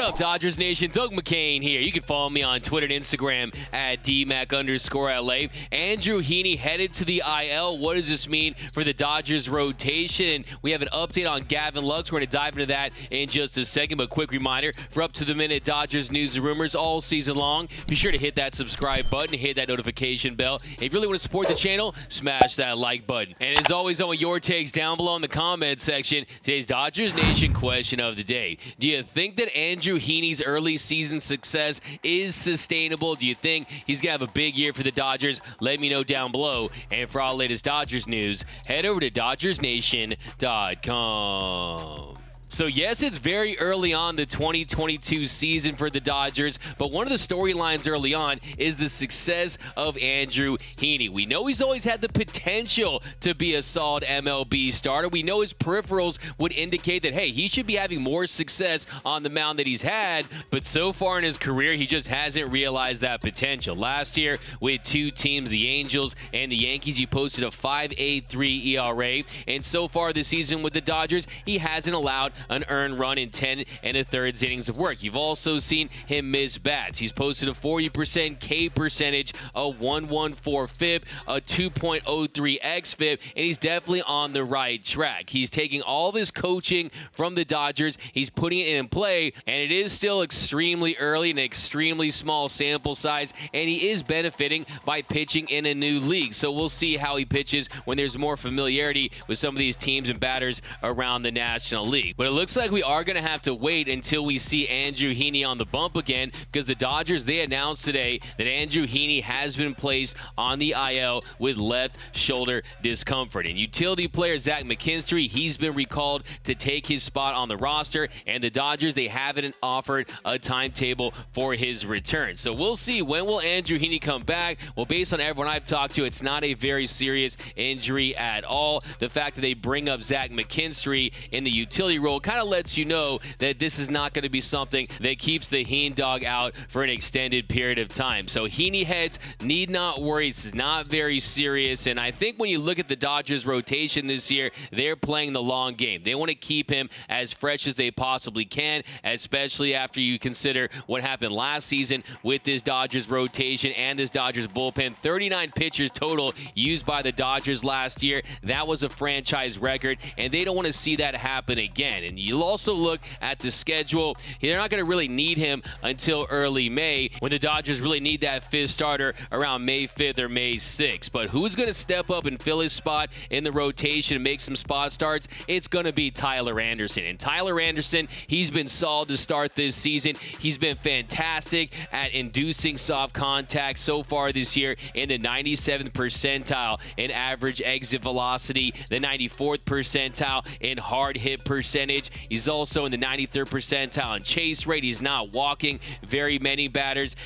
up, Dodgers Nation? Doug McCain here. You can follow me on Twitter and Instagram at DMac_LA. Andrew Heaney headed to the IL. What does this mean for the Dodgers rotation? We have an update on Gavin Lux. We're going to dive into that in just a second, but quick reminder, for up-to-the-minute Dodgers news and rumors all season long, be sure to hit that subscribe button, hit that notification bell. If you really want to support the channel, smash that like button. And as always, I want your takes down below in the comments section. Today's Dodgers Nation question of the day. Do you think that Andrew Heaney's early season success is sustainable? Do you think he's going to have a big year for the Dodgers? Let me know down below. And for all the latest Dodgers news, head over to DodgersNation.com. So yes, it's very early on the 2022 season for the Dodgers, but one of the storylines early on is the success of Andrew Heaney. We know he's always had the potential to be a solid MLB starter. We know his peripherals would indicate that, hey, he should be having more success on the mound that he's had, but so far in his career, he just hasn't realized that potential. Last year, with two teams, the Angels and the Yankees, he posted a 5.83 ERA, and so far this season with the Dodgers, he hasn't allowed an earned run in 10 1/3 innings of work. You've also seen him miss bats. He's posted a 40% K percentage, a 1.14 FIP, a 2.03 xFIP, and he's definitely on the right track. He's taking all this coaching from the Dodgers, he's putting it in play, and it is still extremely early, an extremely small sample size, and he is benefiting by pitching in a new league. So we'll see how he pitches when there's more familiarity with some of these teams and batters around the National League. But it looks like we are going to have to wait until we see Andrew Heaney on the bump again, because the Dodgers, they announced today that Andrew Heaney has been placed on the IL with left shoulder discomfort. And utility player Zach McKinstry, he's been recalled to take his spot on the roster, and the Dodgers, they haven't offered a timetable for his return. So we'll see, when will Andrew Heaney come back? Well, based on everyone I've talked to, it's not a very serious injury at all. The fact that they bring up Zach McKinstry in the utility role kind of lets you know that this is not going to be something that keeps the Heaney dog out for an extended period of time. So Heaney heads need not worry. This is not very serious, and I think when you look at the Dodgers rotation this year, they're playing the long game. They want to keep him as fresh as they possibly can, especially after you consider what happened last season with this Dodgers rotation and this Dodgers bullpen. 39 pitchers total used by the Dodgers last year. That was a franchise record, and they don't want to see that happen again. And you'll also look at the schedule. They're not going to really need him until early May, when the Dodgers really need that fifth starter around May 5th or May 6th. But who's going to step up and fill his spot in the rotation and make some spot starts? It's going to be Tyler Anderson. And Tyler Anderson, he's been solid to start this season. He's been fantastic at inducing soft contact so far this year, in the 97th percentile in average exit velocity, the 94th percentile in hard hit percentage. He's also in the 93rd percentile in chase rate. He's not walking very many batters.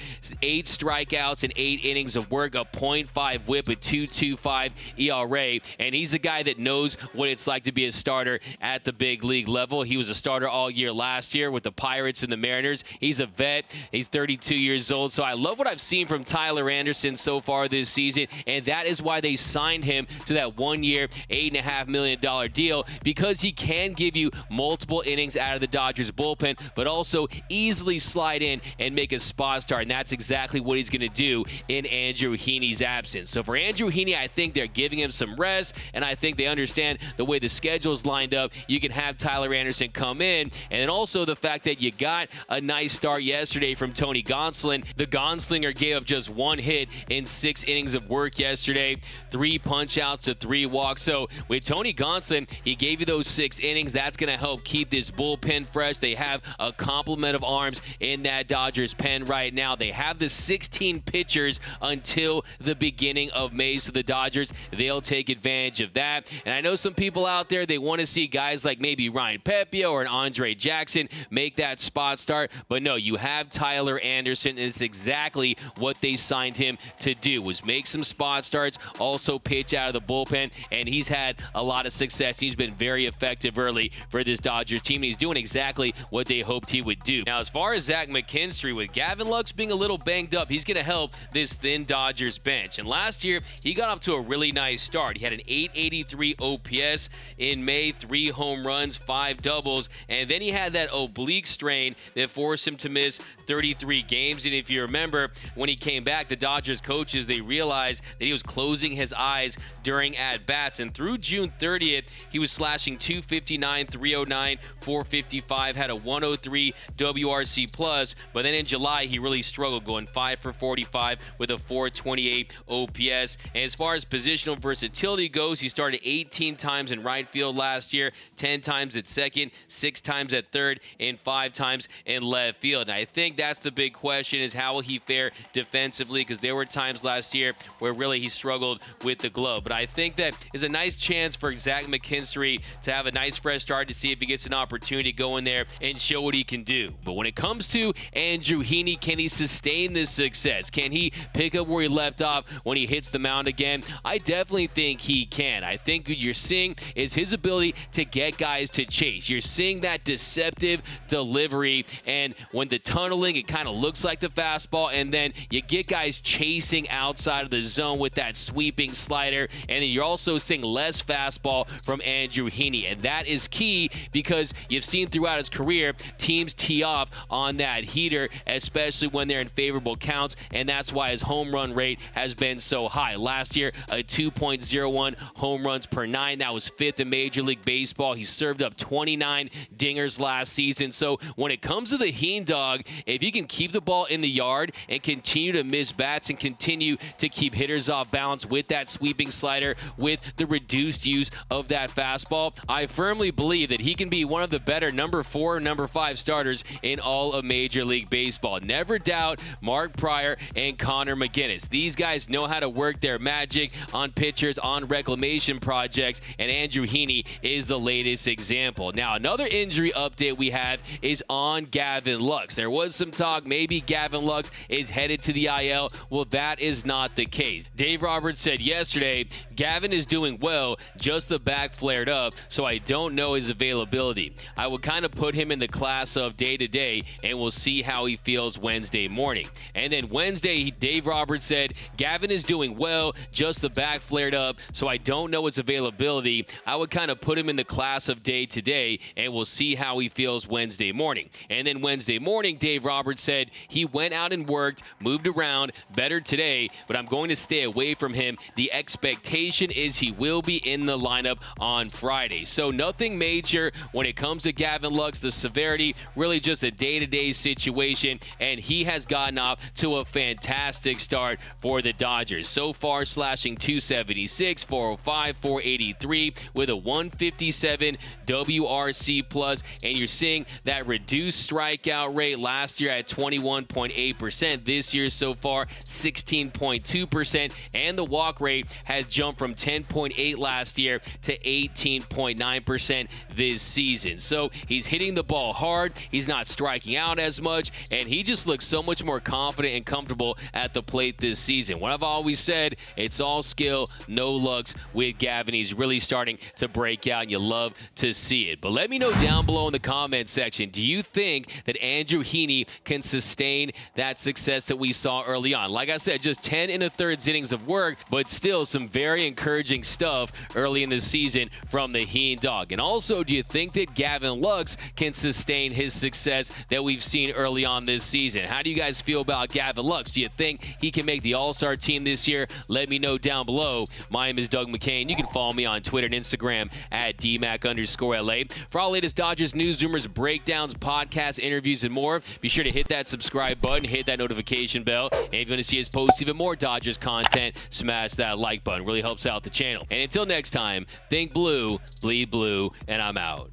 8 strikeouts and 8 innings of work, a .5 whip, a 2.25 ERA, and he's a guy that knows what it's like to be a starter at the big league level. He was a starter all year last year with the Pirates and the Mariners. He's a vet. He's 32 years old, so I love what I've seen from Tyler Anderson so far this season, and that is why they signed him to that 1-year, $8.5 million deal, because he can give you multiple innings out of the Dodgers bullpen, but also easily slide in and make a spot start, and that's exactly what he's going to do in Andrew Heaney's absence. So for Andrew Heaney, I think they're giving him some rest, and I think they understand the way the schedule's lined up. You can have Tyler Anderson come in, and then also the fact that you got a nice start yesterday from Tony Gonsolin. The Gunslinger gave up just 1 hit in 6 innings of work yesterday, 3 punch-outs to 3 walks. So with Tony Gonsolin, he gave you those 6 innings. That's going to help keep this bullpen fresh. They have a complement of arms in that Dodgers pen right now. They have the 16 pitchers until the beginning of May, so the Dodgers, they'll take advantage of that. And I know some people out there, they want to see guys like maybe Ryan Pepiot or an Andre Jackson make that spot start, but no, you have Tyler Anderson, and it's exactly what they signed him to do, was make some spot starts, also pitch out of the bullpen, and he's had a lot of success. He's been very effective early for this this Dodgers team, and he's doing exactly what they hoped he would do. Now, as far as Zach McKinstry, with Gavin Lux being a little banged up, he's going to help this thin Dodgers bench. And last year, he got off to a really nice start. He had an 883 OPS in May, 3 home runs, 5 doubles, and then he had that oblique strain that forced him to miss 33 games. And if you remember, when he came back, the Dodgers coaches, they realized that he was closing his eyes during at-bats. And through June 30th, he was slashing 259, 309, 455, had a 103 WRC plus. But then in July, he really struggled, going 5 for 45 with a 428 OPS. And as far as positional versatility goes, he started 18 times in right field last year, 10 times at second, 6 times at third, and 5 times in left field. And I think that's the big question, is how will he fare defensively, because there were times last year where really he struggled with the glove. But I think that is a nice chance for Zach McKinstry to have a nice fresh start, to see if he gets an opportunity to go in there and show what he can do. But when it comes to Andrew Heaney, can he sustain this success? Can he pick up where he left off when he hits the mound again? I definitely think he can. I think what you're seeing is his ability to get guys to chase. You're seeing that deceptive delivery, and when the tunneling, it kind of looks like the fastball, and then you get guys chasing outside of the zone with that sweeping slider, and then you're also seeing less fastball from Andrew Heaney, and that is key, because you've seen throughout his career teams tee off on that heater, especially when they're in favorable counts, and that's why his home run rate has been so high. Last year, a 2.01 home runs per 9. That was 5th in Major League Baseball. He served up 29 dingers last season. So when it comes to the Heen dog, if he can keep the ball in the yard and continue to miss bats and continue to keep hitters off balance with that sweeping slider, with the reduced use of that fastball, I firmly believe that he can be one of the better number 4, number 5 starters in all of Major League Baseball. Never doubt Mark Pryor and Connor McGinnis. These guys know how to work their magic on pitchers, on reclamation projects, and Andrew Heaney is the latest example. Now, another injury update we have is on Gavin Lux. There was some talk maybe Gavin Lux is headed to the IL. Well, that is not the case. Dave Roberts said yesterday, Gavin is doing well, just the back flared up, so I don't know his availability. I would kind of put him in the class of day-to-day, and we'll see how he feels Wednesday morning. And then Wednesday, Dave Roberts said, Gavin is doing well, just the back flared up, so I don't know his availability. I would kind of put him in the class of day-to-day, and we'll see how he feels Wednesday morning. And then Wednesday morning, Dave Roberts said he went out and worked, moved around, better today, but I'm going to stay away from him. The expectation is he will be in the lineup on Friday. So nothing major when it comes to Gavin Lux. The severity, really just a day-to-day situation, and he has gotten off to a fantastic start for the Dodgers. So far, slashing 276, 405, 483 with a 157 WRC plus, and you're seeing that reduced strikeout rate last year at 21.8%. This year so far, 16.2%, and the walk rate has jumped from 10.8 last year to 18.9% this season. So he's hitting the ball hard, he's not striking out as much, and he just looks so much more confident and comfortable at the plate this season. What I've always said, it's all skill, no looks with Gavin. He's really starting to break out, and you love to see it. But let me know down below in the comment section, do you think that Andrew Heaney can sustain that success that we saw early on? Like I said, just 10 1/3 innings of work, but still some very encouraging stuff early in the season from the Heen dog. And also, do you think that Gavin Lux can sustain his success that we've seen early on this season? How do you guys feel about Gavin Lux? Do you think he can make the All-Star team this year? Let me know down below. My name is Doug McCain. You can follow me on Twitter and Instagram at DMac_LA. For all latest Dodgers news, rumors, breakdowns, podcasts, interviews, and more, be sure to hit that subscribe button, hit that notification bell, and if you want to see us post even more Dodgers content, smash that like button. Really helps out the channel. And until next time, think blue, bleed blue, and I'm out.